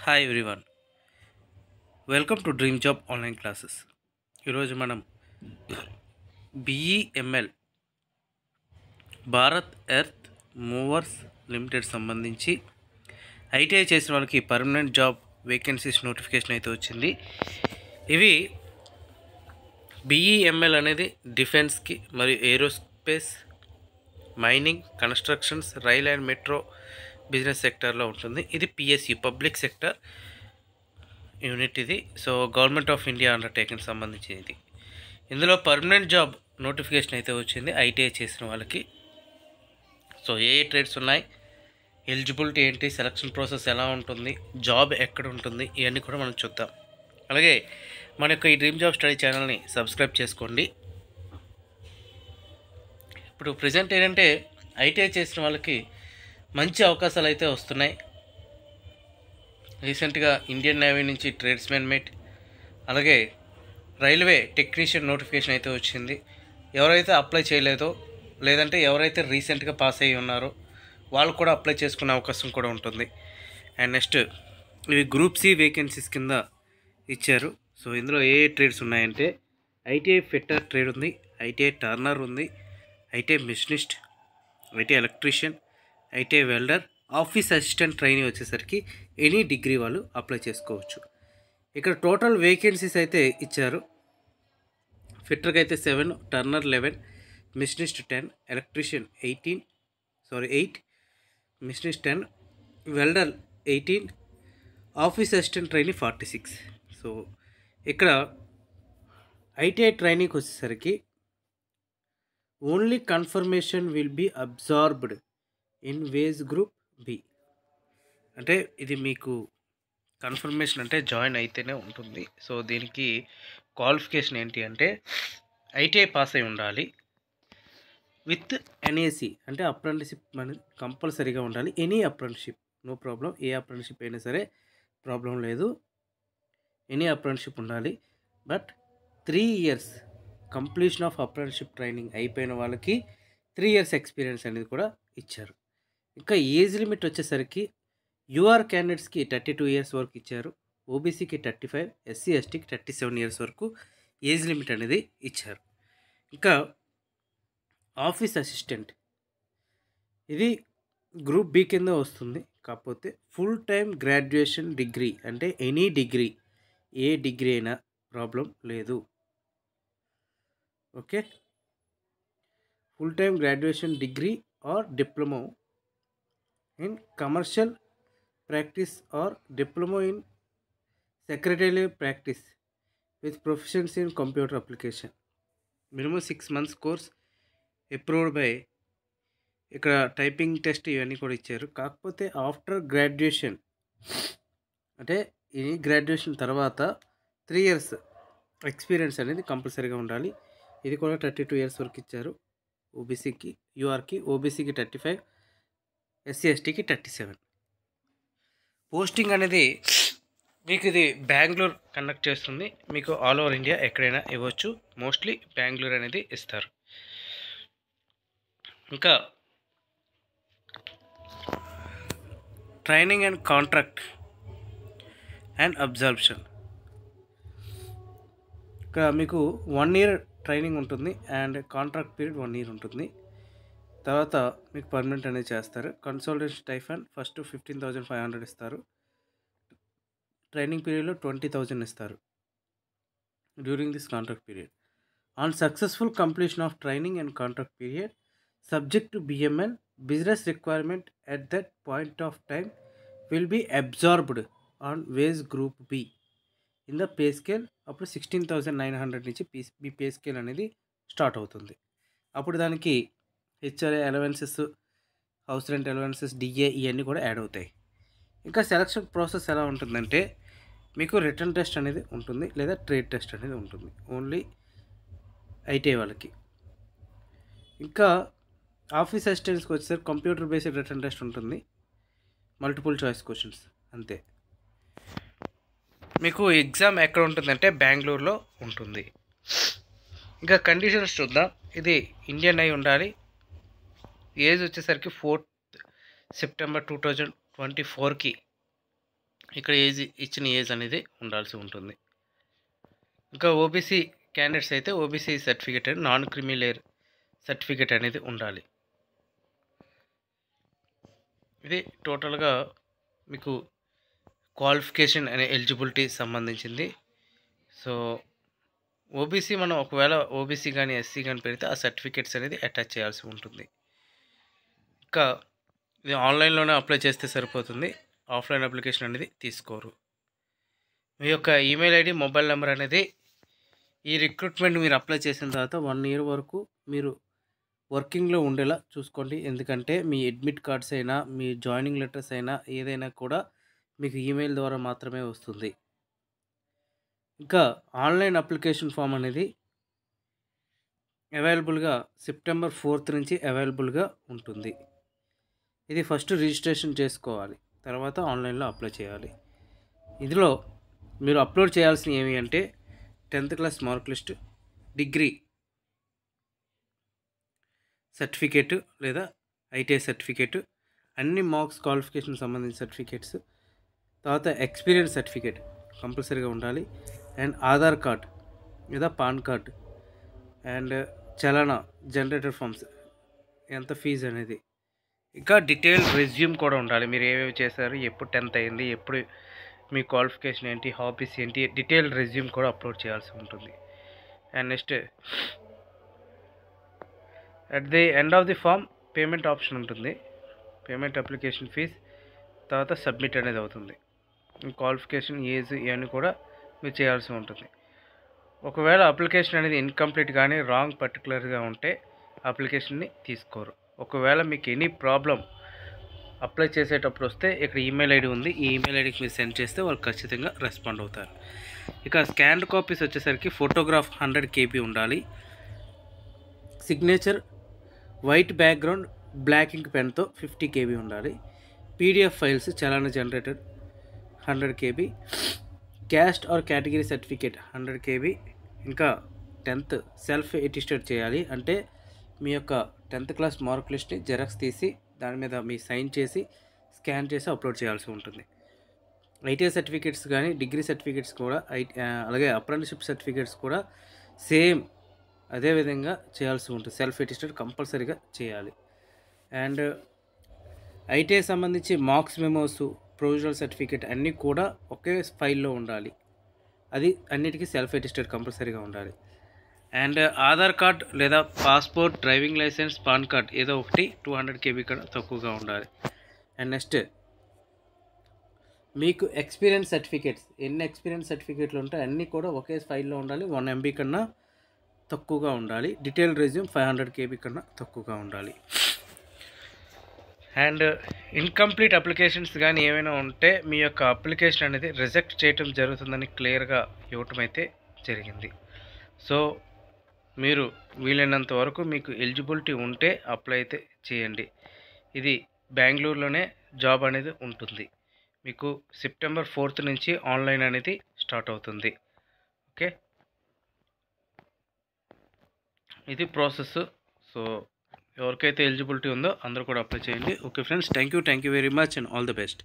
Hi everyone, welcome to dream job online classes. ఈరోజు మనం BEML Bharat earth movers limited సంబంధించి ITI చేసిన వాళ్ళకి పర్మనెంట్ జాబ్ వేకెన్సీస్ నోటిఫికేషన్ అయితే వచ్చింది. ఇవి బిఈఎంఎల్ అనేది డిఫెన్స్కి మరియు aerospace, mining, constructions, rail and metro business సెక్టార్లో ఉంటుంది. ఇది పిఎస్యు పబ్లిక్ సెక్టర్ యూనిట్ ఇది. So government of India undertaking సంబంధించింది. ఇందులో పర్మనెంట్ జాబ్ నోటిఫికేషన్ అయితే వచ్చింది ఐటీఐ చేసిన వాళ్ళకి. సో ఏ ట్రేడ్స్ ఉన్నాయి, ఎలిజిబిలిటీ ఏంటి, సెలక్షన్ ప్రాసెస్ ఎలా ఉంటుంది, జాబ్ ఎక్కడ ఉంటుంది, ఇవన్నీ కూడా మనం చూద్దాం. అలాగే మన యొక్క ఈ డ్రీమ్ జాబ్ స్టడీ ఛానల్ని సబ్స్క్రైబ్ చేసుకోండి. ఇప్పుడు ప్రజెంట్ ఏంటంటే ఐటీఐ చేసిన వాళ్ళకి మంచి అవకాశాలు అయితే వస్తున్నాయి. రీసెంట్గా ఇండియన్ నేవీ నుంచి ట్రేడ్స్మెన్ మేట్, అలాగే రైల్వే టెక్నీషియన్ నోటిఫికేషన్ అయితే వచ్చింది. ఎవరైతే అప్లై చేయలేదో, లేదంటే ఎవరైతే రీసెంట్గా పాస్ అయ్యి ఉన్నారో వాళ్ళు కూడా అప్లై చేసుకునే అవకాశం కూడా ఉంటుంది. అండ్ నెక్స్ట్ ఇవి గ్రూప్ సి వేకెన్సీస్ కింద ఇచ్చారు. సో ఇందులో ఏ ట్రేడ్స్ ఉన్నాయంటే ఐటీఐ ఫిట్టర్ ట్రేడ్ ఉంది, ఐటీఐ టర్నర్ ఉంది, ITI machinist, ITI electrician, ITI welder, office assistant training వచ్చేసరికి ఎనీ డిగ్రీ వాళ్ళు అప్లై చేసుకోవచ్చు. ఇక్కడ టోటల్ వేకెన్సీస్ అయితే ఇచ్చారు. ఫిట్టర్కి అయితే 7, Turner 11, machinist 10, electrician 8, machinist 10, welder 18, office assistant training 46. So ఇక్కడ ఐటీఐ ట్రైనింగ్కి వచ్చేసరికి only confirmation will be absorbed in wage group B. అంటే ఇది మీకు కన్ఫర్మేషన్ అంటే జాయిన్ అయితేనే ఉంటుంది. సో దీనికి క్వాలిఫికేషన్ ఏంటి అంటే ఐటీఐ పాస్ అయి ఉండాలి, విత్ ఎన్ఏసి అంటే అప్రెంటిస్షిప్ మన కంపల్సరీగా ఉండాలి. ఎనీ అప్రెంటిస్షిప్ నో ప్రాబ్లం, ఏ అప్రెంటిస్షిప్ అయినా సరే ప్రాబ్లం లేదు, ఎనీ అప్రెంటిస్షిప్ ఉండాలి. But 3 years completion of apprenticeship training అయిపోయిన వాళ్ళకి 3 years ఎక్స్పీరియన్స్ అనేది కూడా ఇచ్చారు. ఇంకా ఏజ్ లిమిట్ వచ్చేసరికి యూఆర్ క్యాండిడేట్స్కి 32 years వరకు ఇచ్చారు, ఓబీసీకి 35, ఎస్సీ ఎస్టీకి 37 years వరకు ఏజ్ లిమిట్ అనేది ఇచ్చారు. ఇంకా ఆఫీస్ అసిస్టెంట్ ఇది గ్రూప్ బి కింద వస్తుంది. కాకపోతే ఫుల్ టైం గ్రాడ్యుయేషన్ డిగ్రీ అంటే ఎనీ డిగ్రీ, ఏ డిగ్రీ అయినా ప్రాబ్లం లేదు. Okay, full time graduation degree or diploma in commercial practice or diploma in secretarial practice with professions in computer application, minimum 6 months course approved by. ఇక్కడ typing test ఇవన్నీ కూడా ఇచ్చారు. కాకపోతే after graduation అంటే ఈ graduation తర్వాత 3 years experience అనేది కంపల్సరీగా ఉండాలి. ఇది కూడా 32 years వరకు ఇచ్చారు. ఓబీసీకి యూఆర్కి, ఓబీసీకి 35, ఎస్సీ ఎస్టీకి 37. పోస్టింగ్ అనేది మీకు ఇది బెంగళూరు కండక్ట్ చేస్తుంది. మీకు ఆల్ ఓవర్ ఇండియా ఎక్కడైనా ఇవ్వచ్చు, మోస్ట్లీ బెంగళూరు అనేది ఇస్తారు. ఇంకా training and contract and absorption, ఇక్కడ మీకు 1 year ట్రైనింగ్ ఉంటుంది అండ్ కాంట్రాక్ట్ పీరియడ్ 1 year ఉంటుంది. తర్వాత మీకు పర్మనెంట్ అనేది చేస్తారు. కన్సల్టేషన్ స్టైఫండ్ ఫస్ట్ 15,500 ఇస్తారు, ట్రైనింగ్ పీరియడ్లో 20,000 ఇస్తారు during this contract period. On successful completion of training and contract period subject to BML business requirement at that point of time will be absorbed on wage group B in the pay scale. అప్పుడు 16,900 నుంచి మీ pay scale అనేది start అవుతుంది. అప్పుడు దానికి HRA allowances, house rent allowances, DA ఇవన్నీ కూడా add అవుతాయి. ఇంకా సెలక్షన్ ప్రాసెస్ ఎలా ఉంటుందంటే మీకు రిటర్న్ టెస్ట్ అనేది ఉంటుంది, లేదా ట్రేడ్ టెస్ట్ అనేది ఉంటుంది ఓన్లీ ఐటీఐ వాళ్ళకి. ఇంకా ఆఫీస్ అసిస్టెంట్స్కి వచ్చేసరికి కంప్యూటర్ బేస్డ్ రిటర్న్ టెస్ట్ ఉంటుంది, మల్టిపుల్ చాయిస్ క్వశ్చన్స్ అంతే. మీకు ఎగ్జామ్ ఎక్కడ ఉంటుందంటే బెంగళూరులో ఉంటుంది. ఇంకా కండిషన్స్ చూద్దాం. ఇది ఇండియన్ అయి ఉండాలి. ఏజ్ వచ్చేసరికి 4th September 2024కి ఇక్కడ ఇచ్చిన ఏజ్ అనేది ఉండాల్సి ఉంటుంది. ఇంకా ఓబీసీ క్యాండిడేట్స్ అయితే ఓబీసీ సర్టిఫికేట్ అని నాన్ క్రిమీ లేయర్ సర్టిఫికేట్ అనేది ఉండాలి. ఇది టోటల్గా మీకు క్వాలిఫికేషన్ అనే ఎలిజిబిలిటీ సంబంధించింది. సో ఓబీసీ మనం ఒకవేళ ఓబీసీ కానీ ఎస్సీ కానీ పెడితే ఆ సర్టిఫికేట్స్ అనేది అటాచ్ చేయాల్సి ఉంటుంది. ఇంకా ఇది ఆన్లైన్లోనే అప్లై చేస్తే సరిపోతుంది, ఆఫ్లైన్ అప్లికేషన్ అనేది తీసుకోరు. మీ యొక్క ఈమెయిల్ ఐడి, మొబైల్ నెంబర్ అనేది ఈ రిక్రూట్మెంట్ మీరు అప్లై చేసిన తర్వాత 1 year వరకు మీరు వర్కింగ్లో ఉండేలా చూసుకోండి. ఎందుకంటే మీ అడ్మిట్ కార్డ్స్ అయినా, మీ జాయినింగ్ లెటర్స్ అయినా ఏదైనా కూడా మీకు ఈమెయిల్ ద్వారా మాత్రమే వస్తుంది. ఇంకా ఆన్లైన్ అప్లికేషన్ ఫామ్ అనేది అవైలబుల్గా September 4th నుంచి అవైలబుల్గా ఉంటుంది. ఇది ఫస్ట్ రిజిస్ట్రేషన్ చేసుకోవాలి, తర్వాత ఆన్లైన్లో అప్లై చేయాలి. ఇందులో మీరు అప్లోడ్ చేయాల్సినవి ఏమి అంటే 10th class mark list, degree certificate లేదా ఐటీఐ సర్టిఫికేటు, అన్ని మార్క్స్ క్వాలిఫికేషన్ సంబంధించిన సర్టిఫికేట్స్, తర్వాత ఎక్స్పీరియన్స్ సర్టిఫికేట్ కంపల్సరీగా ఉండాలి, అండ్ ఆధార్ కార్డ్ లేదా పాన్ కార్డ్, అండ్ చలానా, జనరేటర్ ఫామ్స్, ఎంత ఫీజు అనేది, ఇంకా డీటెయిల్ రెజ్యూమ్ కూడా ఉండాలి. మీరు ఏమేమి చేశారు, ఎప్పుడు 10th అయింది, ఎప్పుడు మీ క్వాలిఫికేషన్ ఏంటి, హాబీస్ ఏంటి, డీటెయిల్ రెజ్యూమ్ కూడా అప్లోడ్ చేయాల్సి ఉంటుంది. And next at the end of the form payment option ఉంటుంది. పేమెంట్ అప్లికేషన్ ఫీజ్, తర్వాత సబ్మిట్ అనేది అవుతుంది. క్వాలిఫికేషన్, ఏజ్ ఇవన్నీ కూడా మీరు చేయాల్సి ఉంటుంది. ఒకవేళ అప్లికేషన్ అనేది ఇన్కంప్లీట్ కానీ రాంగ్ పర్టికులర్గా ఉంటే అప్లికేషన్ని తీసుకోరు. ఒకవేళ మీకు ఎనీ ప్రాబ్లం అప్లై చేసేటప్పుడు వస్తే ఇక్కడ ఈమెయిల్ ఐడి ఉంది, ఈ ఈమెయిల్ ఐడికి మీరు సెండ్ చేస్తే వాళ్ళు ఖచ్చితంగా రెస్పాండ్ అవుతారు. ఇక స్కాన్డ్ కాపీస్ వచ్చేసరికి ఫోటోగ్రాఫ్ 100 KB ఉండాలి, signature white background black ink పెన్తో 50 KB ఉండాలి, పీడిఎఫ్ ఫైల్స్ చలానా generator 100 KB, caste or category certificate 100 KB, ఇంకా 10th సెల్ఫ్ అటెస్టెడ్ చేయాలి. అంటే మీ యొక్క 10th class మార్క్ లిస్ట్ని జెరాక్స్ తీసి దాని మీద మీ సైన్ చేసి స్కాన్ చేసి అప్లోడ్ చేయాల్సి ఉంటుంది. ఐటీఐ సర్టిఫికేట్స్ కానీ డిగ్రీ సర్టిఫికేట్స్ కూడా అలాగే అప్రెంటిస్షిప్ సర్టిఫికేట్స్ కూడా సేమ్ అదే విధంగా చేయాల్సి ఉంటుంది. సెల్ఫ్ అటెస్టెడ్ కంపల్సరీగా చేయాలి. అండ్ ఐటీఐ సంబంధించి మార్క్స్ మెమోస్, ప్రొవిజనల్ సర్టిఫికేట్ అన్నీ కూడా ఒకే ఫైల్లో ఉండాలి. అది అన్నిటికీ సెల్ఫ్ అటెస్టెడ్ కంపల్సరీగా ఉండాలి. అండ్ ఆధార్ కార్డ్ లేదా passport, driving licence, PAN card ఏదో ఒకటి 200 KB కన్నా తక్కువగా ఉండాలి. అండ్ నెక్స్ట్ మీకు ఎక్స్పీరియన్స్ సర్టిఫికేట్స్, ఎన్ని ఎక్స్పీరియన్స్ సర్టిఫికేట్లు ఉంటాయి అన్నీ కూడా ఒకే ఫైల్లో ఉండాలి. 1 MB కన్నా తక్కువగా ఉండాలి. డీటెయిల్ రెజ్యూమ్ 500 KB కన్నా తక్కువగా ఉండాలి. అండ్ ఇన్కంప్లీట్ అప్లికేషన్స్ కానీ ఏమైనా ఉంటే మీ యొక్క అప్లికేషన్ అనేది రిజెక్ట్ చేయటం జరుగుతుందని క్లియర్గా ఇవ్వటం అయితే జరిగింది. సో మీరు వీలైనంత వరకు మీకు ఎలిజిబిలిటీ ఉంటే అప్లై అయితే చేయండి. ఇది బెంగళూరులోనే జాబ్ అనేది ఉంటుంది. మీకు September 4th నుంచి ఆన్లైన్ అనేది స్టార్ట్ అవుతుంది. ఓకే, ఇది ప్రాసెస్. సో ఎవరికైతే ఎలిజిబిలిటీ ఉందో అందరూ కూడా అప్లై చేయండి. Okay friends, thank you very much and all the best.